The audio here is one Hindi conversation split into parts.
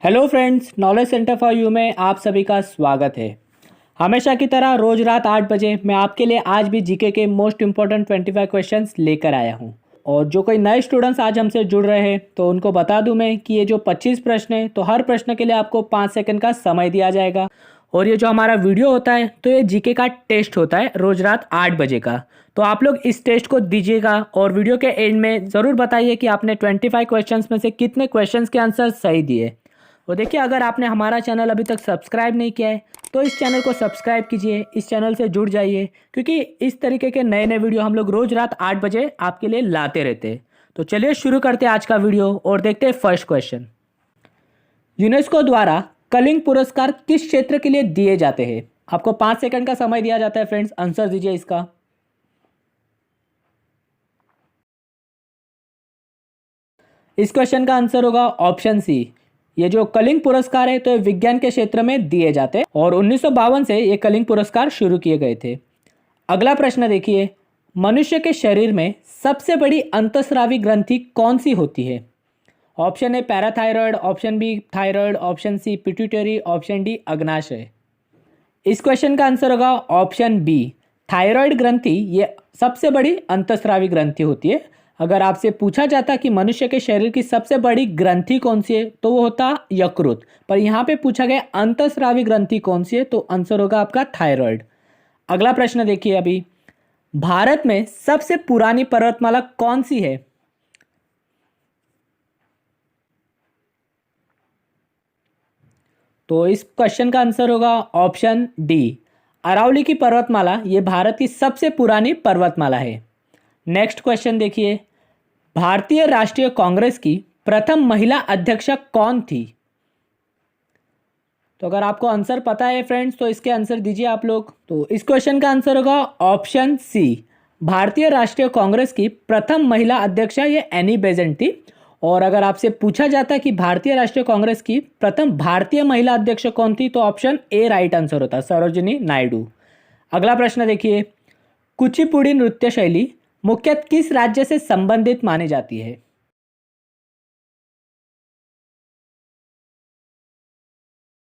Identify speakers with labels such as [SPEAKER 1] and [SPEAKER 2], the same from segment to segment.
[SPEAKER 1] Hello friends, knowledge centre for you में आप सभी का स्वागत है। हमेशा की तरह रोज रात 8 बजे मैं आपके लिए आज भी जीके के मोस्ट इंपॉर्टेंट 25 क्वेश्चंस लेकर आया हूं। और जो कोई नए स्टूडेंट्स आज हमसे जुड़ रहे हैं तो उनको बता दूं मैं कि ये जो 25 प्रश्न है तो हर प्रश्न के लिए आपको 5 सेकंड का समय दिया जाएगा। और ये जो हमारा वीडियो होता है तो ये जीके का टेस्ट होता है रोज रात 8 बजे का। तो आप लोग इस टेस्ट को दीजिएगा और वीडियो के एंड में ज़रूर बताइए कि आपने 25 क्वेश्चंस में से कितने क्वेश्चंस के आंसर सही दिए। और देखिए, अगर आपने हमारा चैनल अभी तक सब्सक्राइब नहीं किया है तो इस चैनल को सब्सक्राइब कीजिए, इस चैनल से जुड़ जाइए, क्योंकि इस तरीके के नए नए वीडियो हम लोग रोज रात 8 बजे आपके लिए लाते रहते हैं। तो चलिए शुरू करते हैं आज का वीडियो और देखते हैं फर्स्ट क्वेश्चन। यूनेस्को द्वारा कलिंग पुरस्कार किस क्षेत्र के लिए दिए जाते हैं? आपको 5 सेकंड का समय दिया जाता है फ्रेंड्स, आंसर दीजिए इसका। इस क्वेश्चन का आंसर होगा ऑप्शन सी। ये जो कलिंग पुरस्कार है तो ये विज्ञान के क्षेत्र में दिए जाते हैं और 1952 से ये कलिंग पुरस्कार शुरू किए गए थे। अगला प्रश्न देखिए, मनुष्य के शरीर में सबसे बड़ी अंतःस्रावी ग्रंथि कौन सी होती है? Option A parathyroid, option B thyroid, option C pituitary, option D अग्नाशय। इस क्वेश्चन का आंसर होगा ऑप्शन बी, थायराइड ग्रंथि ये सबसे बड़ी अंतःस्रावी ग्रंथि होती है। अगर आपसे पूछा जाता कि मनुष्य के शरीर की सबसे बड़ी ग्रंथि कौन सी है तो वो होता यकृत, पर यहाँ पे पूछा गया अंतःस्रावी ग्रंथि कौन सी है तो आंसर होगा आपका थायराइड। अगला प्रश्न देखिए, अभी भारत में सबसे पुरानी पर्वतमाला कौन सी है? तो इस क्वेश्चन का आंसर होगा ऑप्शन डी, अरावली की पर्वतमाला ये भारत की सबसे पुरानी पर्वतमाला है। नेक्स्ट क्वेश्चन देखिए, भारतीय राष्ट्रीय कांग्रेस की प्रथम महिला अध्यक्षा कौन थी? तो अगर आपको आंसर पता है फ्रेंड्स तो इसके आंसर दीजिए आप लोग। तो इस क्वेश्चन का आंसर होगा ऑप्शन सी, भारतीय राष्ट्रीय कांग्रेस की प्रथम महिला अध्यक्षा ये एनी बेजेंट थी। और अगर आपसे पूछा जाता कि भारतीय राष्ट्रीय कांग्रेस की प्रथम भारतीय महिला अध्यक्ष कौन थी तो ऑप्शन ए राइट आंसर होता, सरोजिनी नायडू। अगला प्रश्न देखिए, कुचिपुड़ी नृत्य शैली मुख्यतः किस राज्य से संबंधित मानी जाती है?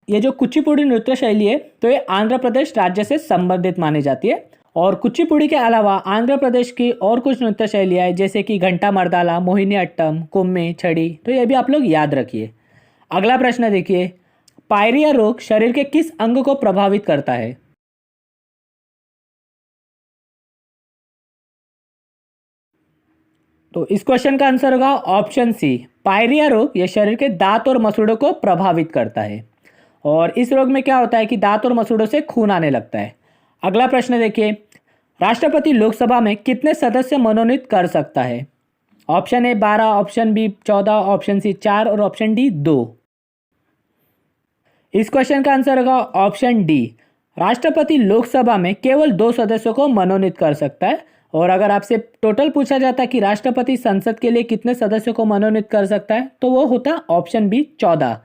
[SPEAKER 1] ये जो कुचिपुड़ी नृत्य शैली है तो ये आंध्र प्रदेश राज्य से संबंधित मानी जाती है। और कुचिपुड़ी के अलावा आंध्र प्रदेश की और कुछ नृत्य शैलियाँ हैं जैसे कि घंटा मर्दाला, मोहिनी अट्टम, कुम्मी, छड़ी, तो ये भी आप लोग याद रखिए। अगला प्रश्न देखिए, पायरिया रोग शरीर के किस अंग को प्रभावित करता है? तो इस क्वेश्चन का आंसर होगा ऑप्शन सी, पायरिया रोग ये शरीर के दांत और मसूड़ों को प्रभावित करता है। और इस रोग में क्या होता है कि दांत और मसूड़ों से खून आने लगता है। अगला प्रश्न देखिए, राष्ट्रपति लोकसभा में कितने सदस्य मनोनीत कर सकता है? Option A 12, option B 14, option C 4 और ऑप्शन डी 2। इस क्वेश्चन का आंसर होगा ऑप्शन डी, राष्ट्रपति लोकसभा में केवल 2 सदस्यों को मनोनीत कर सकता है। और अगर आपसे टोटल पूछा जाता कि राष्ट्रपति संसद के लिए कितने सदस्यों को मनोनीत कर सकता है तो वो होता ऑप्शन बी 14।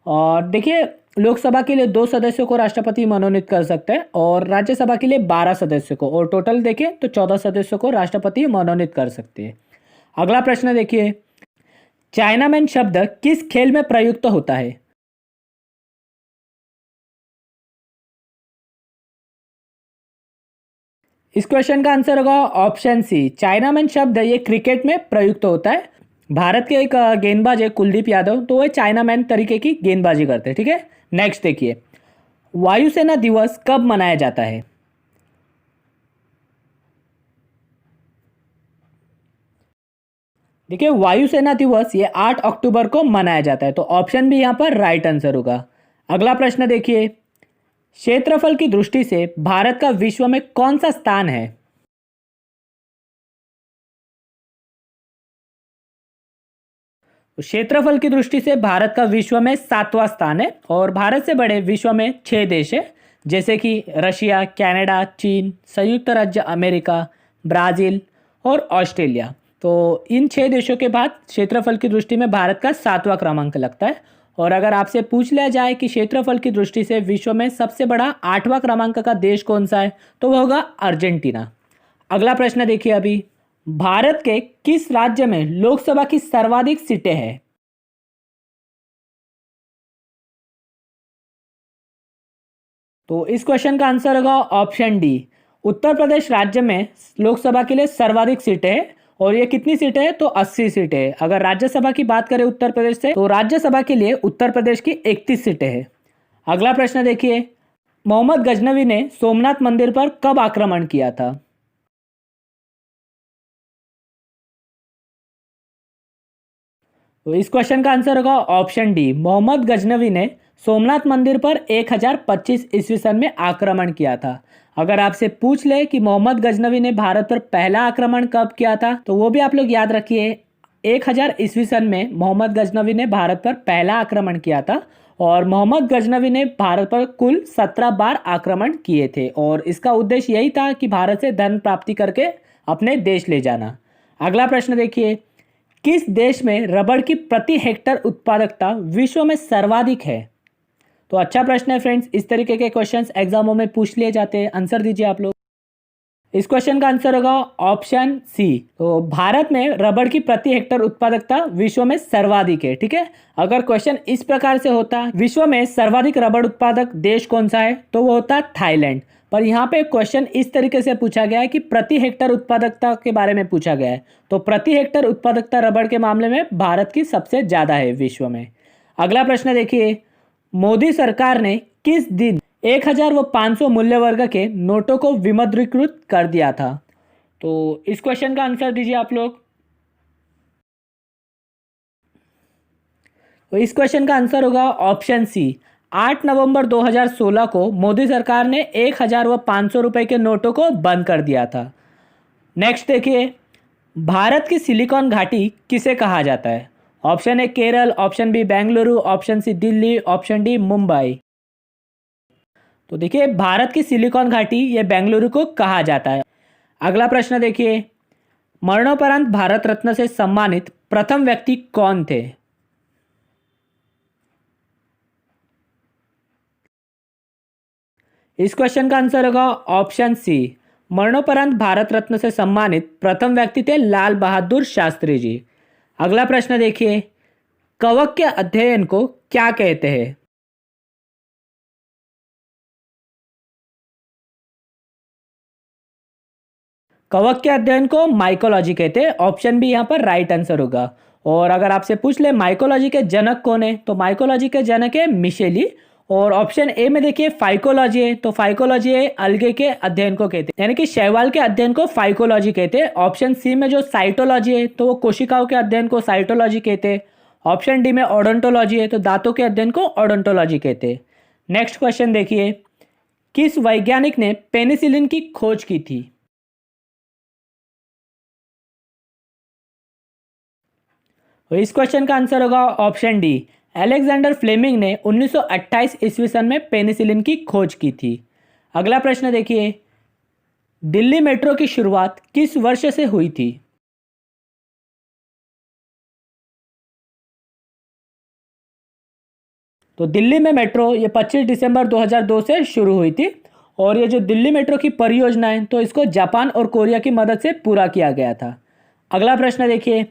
[SPEAKER 1] और देखिए, लोकसभा के लिए 2 सदस्यों को राष्ट्रपति मनोनीत कर सकते हैं और राज्यसभा के लिए 12 सदस्यों को, और टोटल देखें तो 14 सदस्यों को राष्ट्रपति मनोनीत कर सकते हैं। अगला प्रश्न देखिए, चाइनामैन शब्द किस खेल में प्रयुक्त होता है? इस क्वेश्चन का आंसर होगा ऑप्शन सी, चाइनामैन शब्द ये क्रिकेट में प्रयुक्त होता है। भारत के एक गेंदबाज है कुलदीप यादव, तो वो चाइनामैन तरीके की गेंदबाजी करते हैं। ठीक है, नेक्स्ट देखिए, वायुसेना दिवस कब मनाया जाता है? देखिए, वायुसेना दिवस ये 8 अक्टूबर को मनाया जाता है, तो ऑप्शन भी यहाँ पर राइट आंसर होगा। अगला प्रश्न देखिए, क्षेत्रफल की दृष्टि से भारत का विश्व में कौन सा स्थान है? तो क्षेत्रफल की दृष्टि से भारत का विश्व में 7वां स्थान है और भारत से बड़े विश्व में 6 देश है जैसे कि रशिया, कनाडा, चीन, संयुक्त राज्य अमेरिका, ब्राज़ील और ऑस्ट्रेलिया। तो इन 6 देशों के बाद क्षेत्रफल की दृष्टि में भारत का 7वां क्रमांक लगता है। और अगर आपसे पूछ लिया जाए कि क्षेत्रफल की दृष्टि से विश्व में सबसे बड़ा 8वां क्रमांक का देश कौन सा है तो वह होगा अर्जेंटीना। अगला प्रश्न देखिए, अभी भारत के किस राज्य में लोकसभा की सर्वाधिक सीटें हैं? तो इस क्वेश्चन का आंसर होगा ऑप्शन डी। उत्तर प्रदेश राज्य में लोकसभा के लिए सर्वाधिक सीटें हैं और ये कितनी सीटें हैं तो 80 सीटें हैं। अगर राज्यसभा की बात करें उत्तर प्रदेश से तो राज्यसभा के लिए उत्तर प्रदेश की 31 सीटें हैं। अगला प्रश्न देखिए, मोहम्मद गजनवी ने सोमनाथ मंदिर पर कब आक्रमण किया था? तो इस क्वेश्चन का आंसर होगा ऑप्शन डी। मोहम्मद गजनवी ने सोमनाथ मंदिर पर 1025 ईस्वी सन में आक्रमण किया था। अगर आपसे पूछ ले कि मोहम्मद गजनवी ने भारत पर पहला आक्रमण कब किया था तो वो भी आप लोग याद रखिए। 1000 ईस्वी सन में मोहम्मद गजनवी ने भारत पर पहला आक्रमण किया था और मोहम्मद गजनवी ने भारत पर कुल 17 बार आक्रमण किए थे और इसका उद्देश्य यही था कि भारत से धन प्राप्ति करके अपने देश ले जाना। अगला प्रश्न देखिए, किस देश में रबड़ की प्रति हेक्टर उत्पादकता विश्व में सर्वाधिक है? तो अच्छा प्रश्न है फ्रेंड्स, इस तरीके के क्वेश्चंस एग्जामों में पूछ लिए जाते हैं। आंसर दीजिए आप लोग। इस क्वेश्चन का आंसर होगा ऑप्शन सी। तो भारत में रबड़ की प्रति हेक्टर उत्पादकता विश्व में सर्वाधिक है। ठीक है, अगर क्वेश्चन इस प्रकार से होता विश्व में सर्वाधिक रबड़ उत्पादक देश कौन सा है तो वो होता थाईलैंड। पर यहाँ पे क्वेश्चन इस तरीके से पूछा गया है कि प्रति हेक्टर उत्पादकता के बारे में पूछा गया है, तो प्रति हेक्टर उत्पादकता रबड़ के मामले में भारत की सबसे ज्यादा है विश्व में। अगला प्रश्न देखिए, मोदी सरकार ने किस दिन 1000 व 500 मूल्य वर्ग के नोटों को विमुद्रीकृत कर दिया था? तो इस क्वेश्चन का आंसर दीजिए आप लोग। तो इस क्वेश्चन का आंसर होगा ऑप्शन सी। 8 नवंबर 2016 को मोदी सरकार ने 1000 व 500 रुपए के नोटों को बंद कर दिया था। नेक्स्ट देखिए, भारत की सिलिकॉन घाटी किसे कहा जाता है? Option A Kerala, option B Bengaluru, option C Delhi, option D Mumbai. तो देखिए, भारत की सिलिकॉन घाटी ये बेंगलुरु को कहा जाता है। अगला प्रश्न देखिए, मरणोपरांत भारत रत्न से सम्मानित प्रथम व्यक्ति कौन थे? इस क्वेश्चन का आंसर होगा ऑप्शन सी। मरणोपरांत भारत रत्न से सम्मानित प्रथम व्यक्ति थे लाल बहादुर शास्त्री जी। अगला प्रश्न देखिए, कवक के अध्ययन को क्या कहते हैं? कवक के अध्ययन को माइकोलॉजी कहते हैं। ऑप्शन बी यहाँ पर राइट आंसर होगा। और अगर आपसे पूछ ले माइकोलॉजी के जनक कौन है तो माइकोलॉजी के जनक है मिशेली। और ऑप्शन ए में देखिए फाइकोलॉजी है, तो फाइकोलॉजी है अलगे के अध्ययन को कहते हैं, यानी कि शैवाल के अध्ययन को फाइकोलॉजी कहते हैं। ऑप्शन सी में जो साइटोलॉजी है तो वो कोशिकाओं के अध्ययन को साइटोलॉजी कहते हैं। ऑप्शन डी में ओडोंटोलॉजी है तो दांतों के अध्ययन को ओडोंटोलॉजी कहते हैं। नेक्स्ट क्वेश्चन देखिए, किस वैज्ञानिक ने पेनिसिलिन की खोज की थी? तो इस क्वेश्चन का आंसर होगा ऑप्शन डी। अलेक्जेंडर फ्लेमिंग ने 1928 ईस्वी सन में पेनिसिलिन की खोज की थी। अगला प्रश्न देखिए, दिल्ली मेट्रो की शुरुआत किस वर्ष से हुई थी? तो दिल्ली में मेट्रो ये 25 दिसंबर 2002 से शुरू हुई थी। और ये जो दिल्ली मेट्रो की परियोजना है तो इसको जापान और कोरिया की मदद से पूरा किया गया था। अगला प्रश्न देखिए,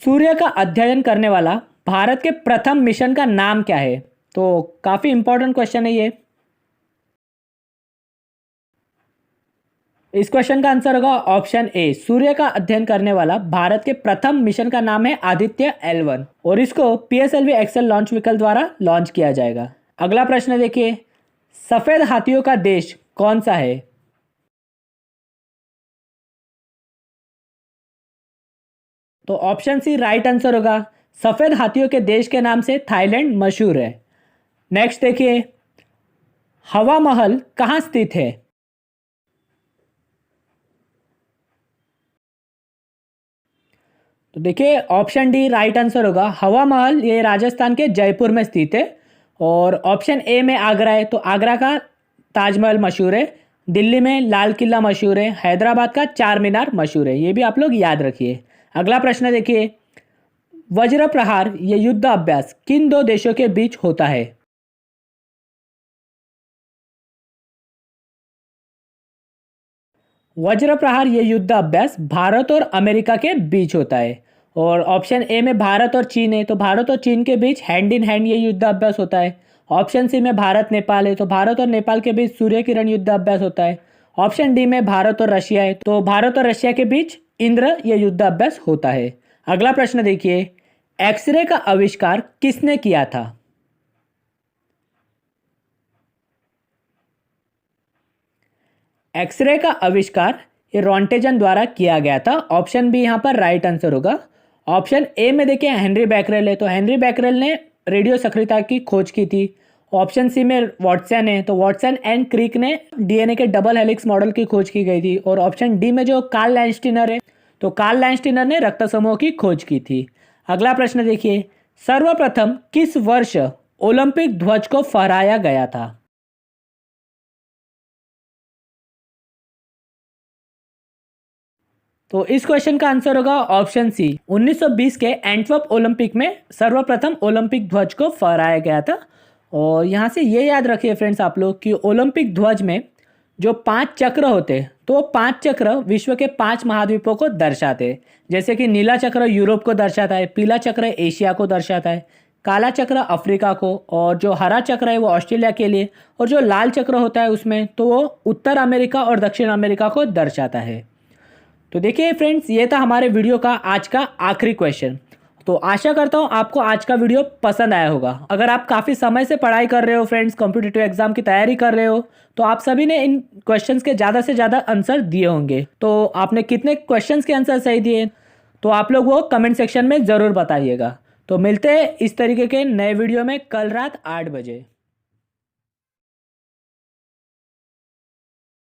[SPEAKER 1] सूर्य का अध्ययन करने वाला भारत के प्रथम मिशन का नाम क्या है? तो काफी इंपॉर्टेंट क्वेश्चन है ये। इस क्वेश्चन का आंसर होगा ऑप्शन ए। सूर्य का अध्ययन करने वाला भारत के प्रथम मिशन का नाम है आदित्य L1 और इसको PSLV एक्सेल लॉन्च व्हीकल द्वारा लॉन्च किया जाएगा। अगला प्रश्न देखिए, सफेद हाथियों का देश कौन सा है? तो ऑप्शन सी राइट आंसर होगा। सफेद हाथियों के देश के नाम से थाईलैंड मशहूर है। नेक्स्ट देखिए, हवा महल कहाँ स्थित है? तो देखिए, ऑप्शन डी राइट आंसर होगा। हवा महल ये राजस्थान के जयपुर में स्थित है। और ऑप्शन ए में आगरा है, तो आगरा का ताजमहल मशहूर है। दिल्ली में लाल किला मशहूर है। हैदराबाद का चार मीनार मशहूर है। ये भी आप लोग याद रखिए। अगला प्रश्न देखिए, वज्र प्रहार ये युद्ध अभ्यास किन दो देशों के बीच होता है? वज्र प्रहार ये युद्ध अभ्यास भारत और अमेरिका के बीच होता है। और ऑप्शन ए में भारत और चीन है, तो भारत और चीन के बीच हैंड इन हैंड ये युद्ध अभ्यास होता है। ऑप्शन सी में भारत नेपाल है, तो भारत और नेपाल के बीच सूर्य किरण युद्ध अभ्यास होता है। ऑप्शन डी में भारत और रशिया है, तो भारत और रशिया के बीच इंद्र यह युद्ध अभ्यास होता है। अगला प्रश्न देखिए, एक्सरे का आविष्कार किसने किया था? एक्सरे का आविष्कार ये रॉन्टेजन द्वारा किया गया था। ऑप्शन बी यहाँ पर राइट आंसर होगा। ऑप्शन ए में देखिए हेनरी बैकरेल है, तो हेनरी बैकरेल ने रेडियो सक्रियता की खोज की थी। ऑप्शन सी में वाटसन है, तो वाटसन एंड क्रिक ने डीएनए के डबल हेलिक्स मॉडल की खोज की गई थी। और ऑप्शन डी में जो कार्ल लैंडस्टीनर है, तो कार्ल लैंडस्टीनर ने रक्त समूह की खोज की थी। अगला प्रश्न देखिए, सर्वप्रथम किस वर्ष ओलंपिक ध्वज को फहराया गया था? तो इस क्वेश्चन का आंसर होगा ऑप्शन सी। 1920 के एंटवर्प ओलंपिक में सर्वप्रथम ओलंपिक ध्वज को फहराया गया था। और यहाँ से ये याद रखिए फ्रेंड्स आप लोग कि ओलंपिक ध्वज में जो 5 चक्र होते हैं, तो 5 चक्र विश्व के 5 महाद्वीपों को दर्शाते हैं। जैसे कि नीला चक्र यूरोप को दर्शाता है, पीला चक्र एशिया को दर्शाता है, काला चक्र अफ्रीका को, और जो हरा चक्र है वो ऑस्ट्रेलिया के लिए, और जो लाल चक्र होता है उसमें तो वो उत्तर अमेरिका और दक्षिण अमेरिका को दर्शाता है। तो देखिए फ्रेंड्स, ये था हमारे वीडियो का आज का आखिरी क्वेश्चन। तो आशा करता हूँ आपको आज का वीडियो पसंद आया होगा। अगर आप काफ़ी समय से पढ़ाई कर रहे हो फ्रेंड्स, कॉम्पिटिटिव एग्जाम की तैयारी कर रहे हो, तो आप सभी ने इन क्वेश्चंस के ज़्यादा से ज़्यादा आंसर दिए होंगे। तो आपने कितने क्वेश्चंस के आंसर सही दिए, तो आप लोग वो कमेंट सेक्शन में ज़रूर बताइएगा। तो मिलते हैं इस तरीके के नए वीडियो में कल रात 8 बजे।